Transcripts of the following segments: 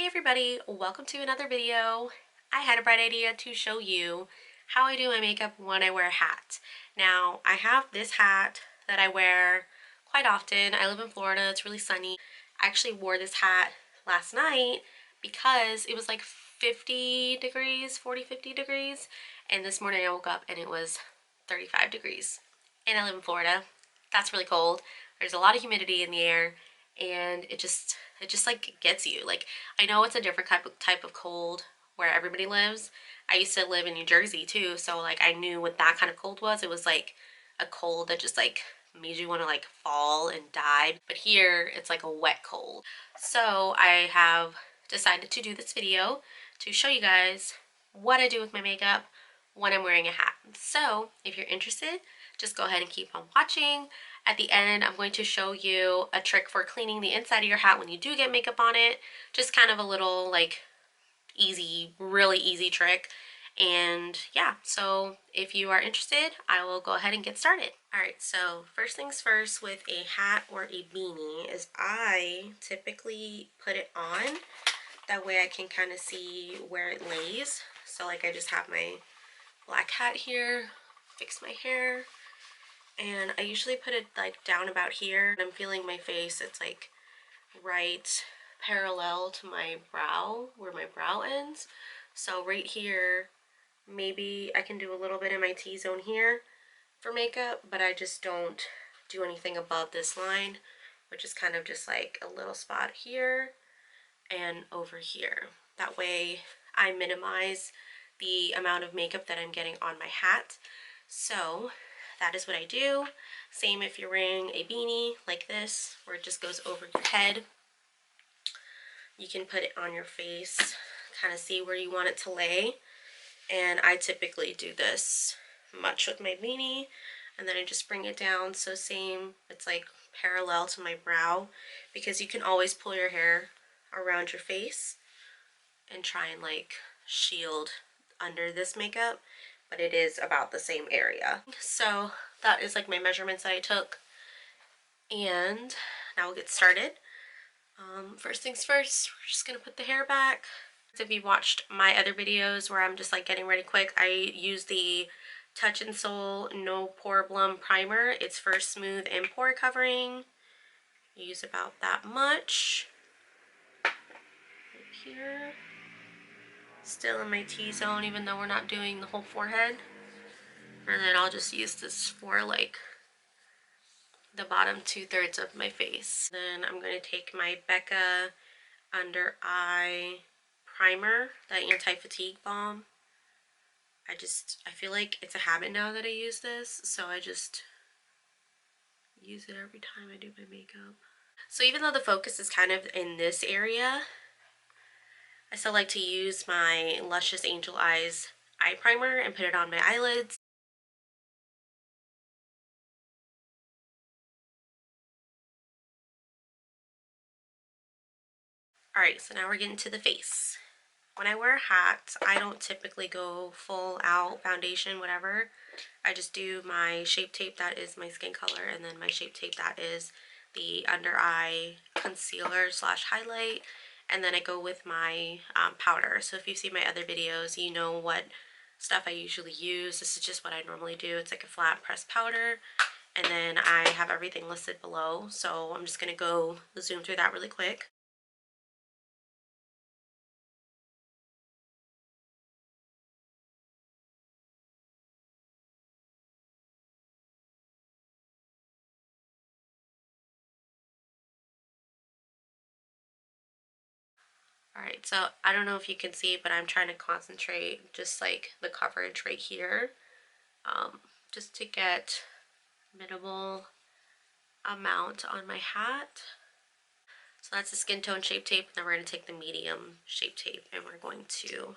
Hey everybody, welcome to another video. I had a bright idea to show you how I do my makeup when I wear a hat. Now, I have this hat that I wear quite often. I live in Florida, it's really sunny. I actually wore this hat last night because it was like 50 degrees, 50 degrees, and this morning I woke up and it was 35 degrees. And I live in Florida. That's really cold. There's a lot of humidity in the air, and it just like gets you. Like, I know it's a different type of cold where everybody lives. I used to live in New Jersey too, so like I knew what that kind of cold was. It was like a cold that just like made you want to like fall and die. But here it's like a wet cold. So I have decided to do this video to show you guys what I do with my makeup when I'm wearing a hat. So if you're interested, just go ahead and keep on watching. At the end, I'm going to show you a trick for cleaning the inside of your hat when you do get makeup on it. Just kind of a little like easy, really easy trick. And yeah, so if you are interested, I will go ahead and get started. Alright, so first things first with a hat or a beanie is I typically put it on. That way I can kind of see where it lays. So like I just have my black hat here, fix my hair, and I usually put it like down about here. When I'm feeling my face, it's like right parallel to my brow, where my brow ends. So right here, maybe I can do a little bit in my T-zone here for makeup, but I just don't do anything above this line, which is kind of just like a little spot here and over here. That way I minimize the amount of makeup that I'm getting on my hat. So that is what I do. Same if you're wearing a beanie like this, where it just goes over your head. You can put it on your face, kind of see where you want it to lay. And I typically do this much with my beanie, and then I just bring it down. So same, it's like parallel to my brow, because you can always pull your hair around your face and try and like shield under this makeup, but it is about the same area. So that is like my measurements that I took, and now we'll get started. First things first, we're just gonna put the hair back. If you watched my other videos where I'm just like getting ready quick, I use the Touch in Sol No Poreblem Primer. It's for smooth and pore covering. Use about that much. Right here. Still in my T-zone, even though we're not doing the whole forehead. And then I'll just use this for like the bottom 2/3 of my face. Then I'm going to take my Becca Under Eye Primer, that anti-fatigue balm. I feel like it's a habit now that I use this, so I just use it every time I do my makeup. So even though the focus is kind of in this area, I still like to use my Luscious Angel Eyes eye primer and put it on my eyelids. Alright, so now we're getting to the face. When I wear a hat, I don't typically go full out foundation, whatever. I just do my Shape Tape, that is my skin color, and then my Shape Tape, that is the under eye concealer slash highlight, and then I go with my powder. So if you see my other videos, you know what stuff I usually use. This is just what I normally do. It's like a flat pressed powder, and then I have everything listed below, so I'm just going to go zoom through that really quick. Alright, so I don't know if you can see, but I'm trying to concentrate just like the coverage right here, just to get minimal amount on my hat. So that's the skin tone Shape Tape, and then we're going to take the medium Shape Tape and we're going to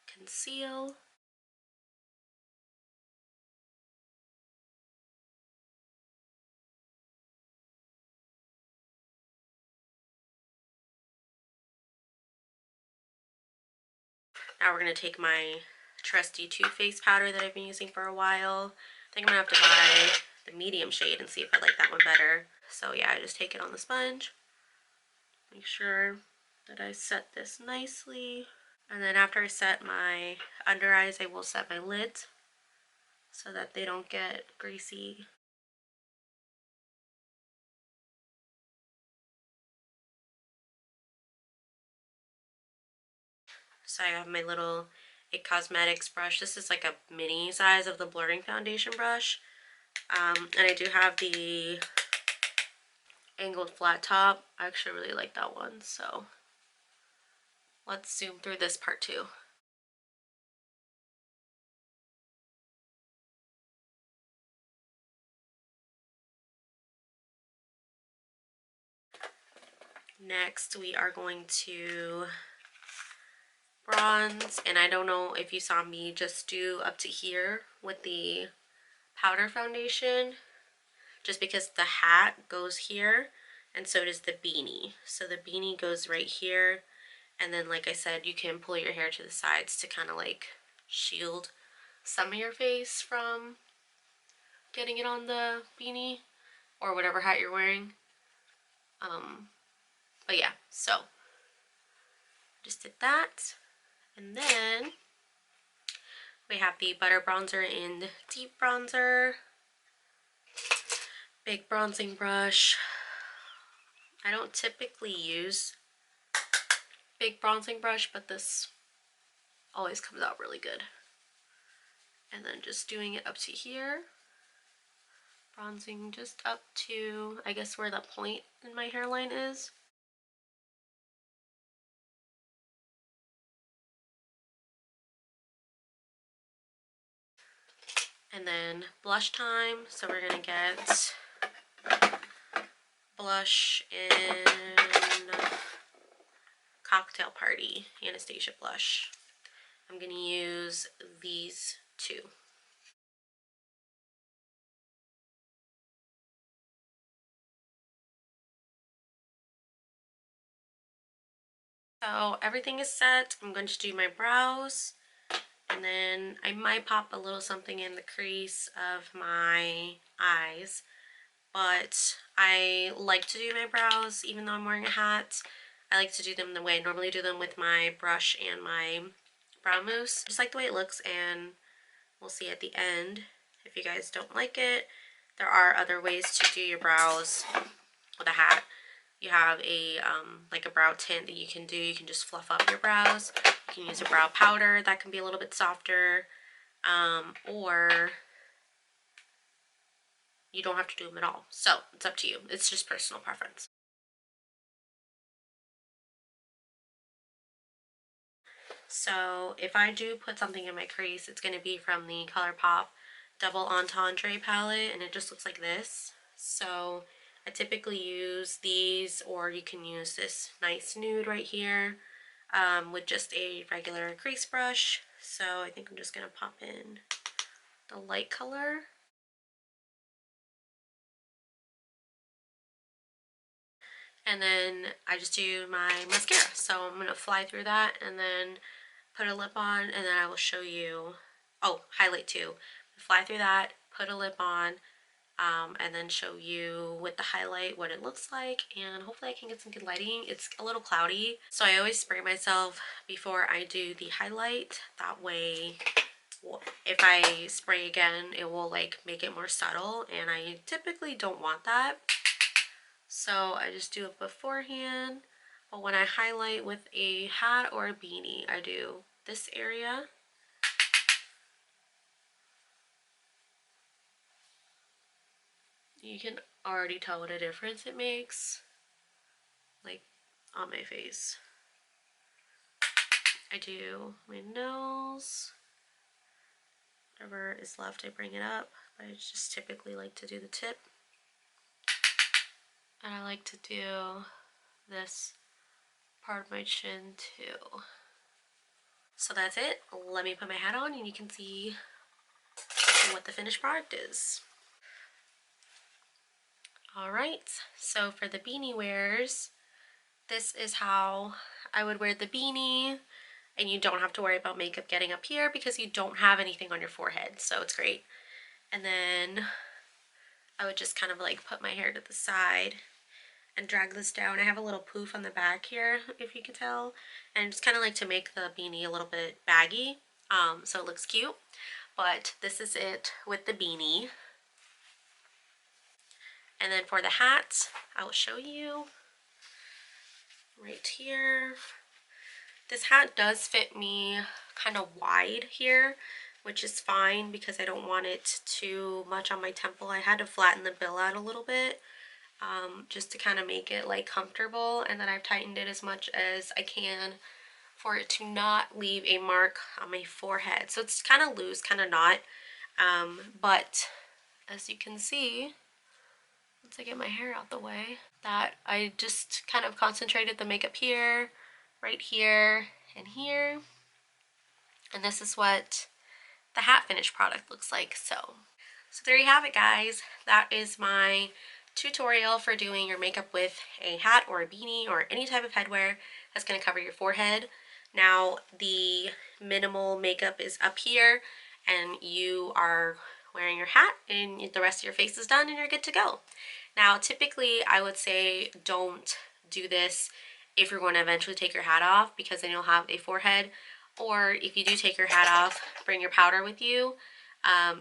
conceal. Now we're going to take my trusty Too Faced powder that I've been using for a while. I think I'm going to have to buy the medium shade and see if I like that one better. So yeah, I just take it on the sponge. Make sure that I set this nicely. And then after I set my under eyes, I will set my lids so that they don't get greasy. So I have my little It Cosmetics brush. This is like a mini size of the blurring foundation brush. And I do have the angled flat top. I actually really like that one, so let's zoom through this part too. Next, we are going to bronze, and I don't know if you saw me just do up to here with the powder foundation, just because the hat goes here and so does the beanie. So the beanie goes right here, and then like I said, you can pull your hair to the sides to kind of like shield some of your face from getting it on the beanie or whatever hat you're wearing. But yeah, so just did that. And then we have the Butter Bronzer in Deep Bronzer. Big bronzing brush. I don't typically use big bronzing brush, but this always comes out really good. And then just doing it up to here. Bronzing just up to, I guess, where the point in my hairline is. And then blush time. So we're gonna get blush in Cocktail Party, Anastasia blush. I'm gonna use these two. So everything is set. I'm going to do my brows, and then I might pop a little something in the crease of my eyes, but I like to do my brows even though I'm wearing a hat. I like to do them the way I normally do them, with my brush and my brow mousse. Just like the way it looks, and we'll see at the end. If you guys don't like it, there are other ways to do your brows with a hat. You have a like a brow tint that you can do. You can just fluff up your brows. You can use a brow powder that can be a little bit softer, or you don't have to do them at all. So it's up to you. It's just personal preference. So if I do put something in my crease, it's going to be from the Colourpop Double Entendre palette, and it just looks like this. So I typically use these, or you can use this nice nude right here with just a regular crease brush. So I think I'm just going to pop in the light color. And then I just do my mascara. So I'm going to fly through that and then put a lip on, and then I will show you, oh, highlight too. Fly through that, put a lip on, and then show you with the highlight what it looks like, and hopefully I can get some good lighting. It's a little cloudy, so I always spray myself before I do the highlight. That way, if I spray again, it will like make it more subtle, and I typically don't want that. So I just do it beforehand. But when I highlight with a hat or a beanie, I do this area. You can already tell what a difference it makes, like on my face. I do my nose. Whatever is left, I bring it up. But I just typically like to do the tip. And I like to do this part of my chin too. So that's it. Let me put my hat on and you can see what the finished product is. Alright, so for the beanie wears, this is how I would wear the beanie, and you don't have to worry about makeup getting up here because you don't have anything on your forehead, so it's great. And then I would just kind of like put my hair to the side and drag this down. I have a little poof on the back here, if you can tell, and just kind of like to make the beanie a little bit baggy, so it looks cute. But this is it with the beanie. And then for the hat, I will show you right here. This hat does fit me kind of wide here, which is fine because I don't want it too much on my temple. I had to flatten the bill out a little bit, just to kind of make it like comfortable, and then I've tightened it as much as I can for it to not leave a mark on my forehead. So it's kind of loose, kind of not, but as you can see, once I get my hair out the way, that I just kind of concentrated the makeup here, right here, and here. And this is what the hat finish product looks like. So there you have it, guys. That is my tutorial for doing your makeup with a hat or a beanie or any type of headwear that's going to cover your forehead. Now the minimal makeup is up here and you are wearing your hat and the rest of your face is done and you're good to go. Now typically I would say don't do this if you're going to eventually take your hat off, because then you'll have a forehead. Or if you do take your hat off, bring your powder with you.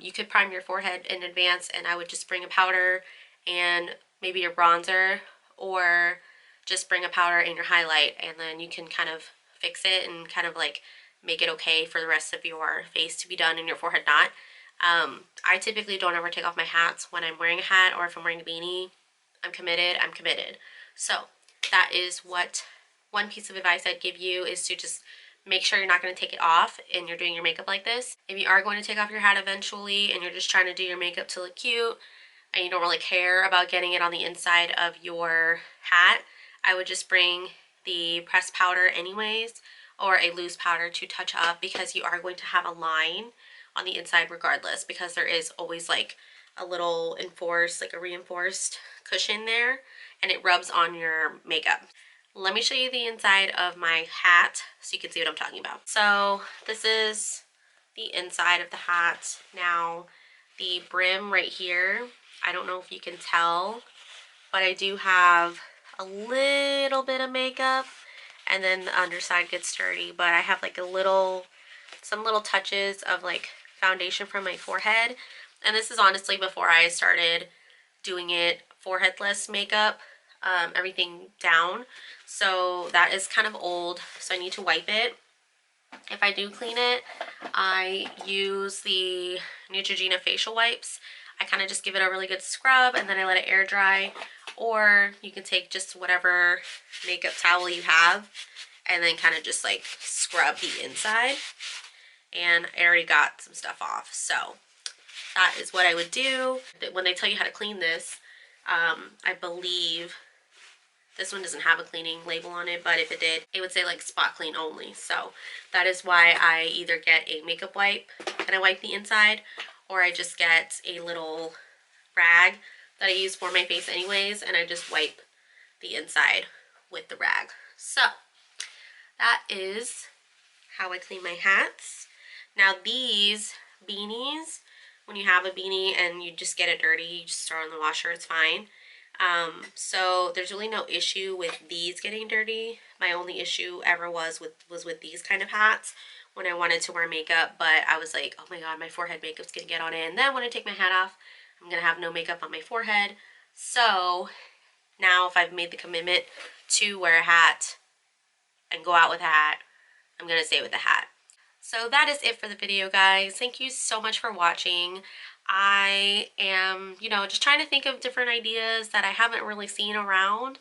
You could prime your forehead in advance, and I would just bring a powder and maybe your bronzer, or just bring a powder and your highlight, and then you can kind of fix it and kind of like make it okay for the rest of your face to be done and your forehead not. I typically don't ever take off my hats when I'm wearing a hat, or if I'm wearing a beanie. I'm committed, I'm committed. So that is what one piece of advice I'd give you, is to just make sure you're not going to take it off and you're doing your makeup like this. If you are going to take off your hat eventually and you're just trying to do your makeup to look cute and you don't really care about getting it on the inside of your hat, I would just bring the pressed powder anyways, or a loose powder to touch up, because you are going to have a line on the inside regardless, because there is always like a little enforced, like a reinforced cushion there, and it rubs on your makeup. Let me show you the inside of my hat so you can see what I'm talking about. So this is the inside of the hat. Now the brim right here, I don't know if you can tell, but I do have a little bit of makeup, and then the underside gets dirty, but I have like some little touches of like foundation from my forehead. And this is honestly before I started doing it foreheadless makeup, everything down. So that is kind of old, so I need to wipe it. If I do clean it, I use the Neutrogena facial wipes. I kind of just give it a really good scrub and then I let it air dry. Or you can take just whatever makeup towel you have and then kind of just like scrub the inside. And I already got some stuff off. So that is what I would do. When they tell you how to clean this, I believe this one doesn't have a cleaning label on it, but if it did, it would say like spot clean only. So that is why I either get a makeup wipe and I wipe the inside, or I just get a little rag that I use for my face anyways, and I just wipe the inside with the rag. So that is how I clean my hats. Now these beanies, when you have a beanie and you just get it dirty, you just throw it in the washer, it's fine. So there's really no issue with these getting dirty. My only issue ever was with these kind of hats when I wanted to wear makeup, but I was like, oh my god, my forehead makeup's gonna get on it, and then when I take my hat off, I'm gonna have no makeup on my forehead. So now if I've made the commitment to wear a hat and go out with a hat, I'm gonna stay with the hat. So that is it for the video, guys. Thank you so much for watching. I am, just trying to think of different ideas that I haven't really seen around.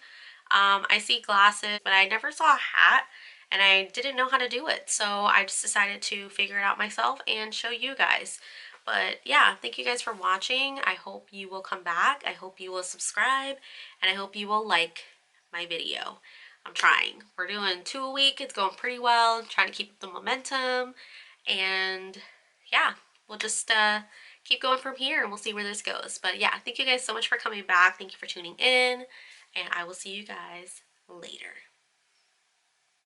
I see glasses, but I never saw a hat, and I didn't know how to do it. So I just decided to figure it out myself and show you guys. But yeah, thank you guys for watching. I hope you will come back. I hope you will subscribe, and I hope you will like my video. I'm trying. We're doing 2 a week. It's going pretty well. I'm trying to keep up the momentum. And yeah, we'll just keep going from here and we'll see where this goes. But yeah, thank you guys so much for coming back. Thank you for tuning in. And I will see you guys later.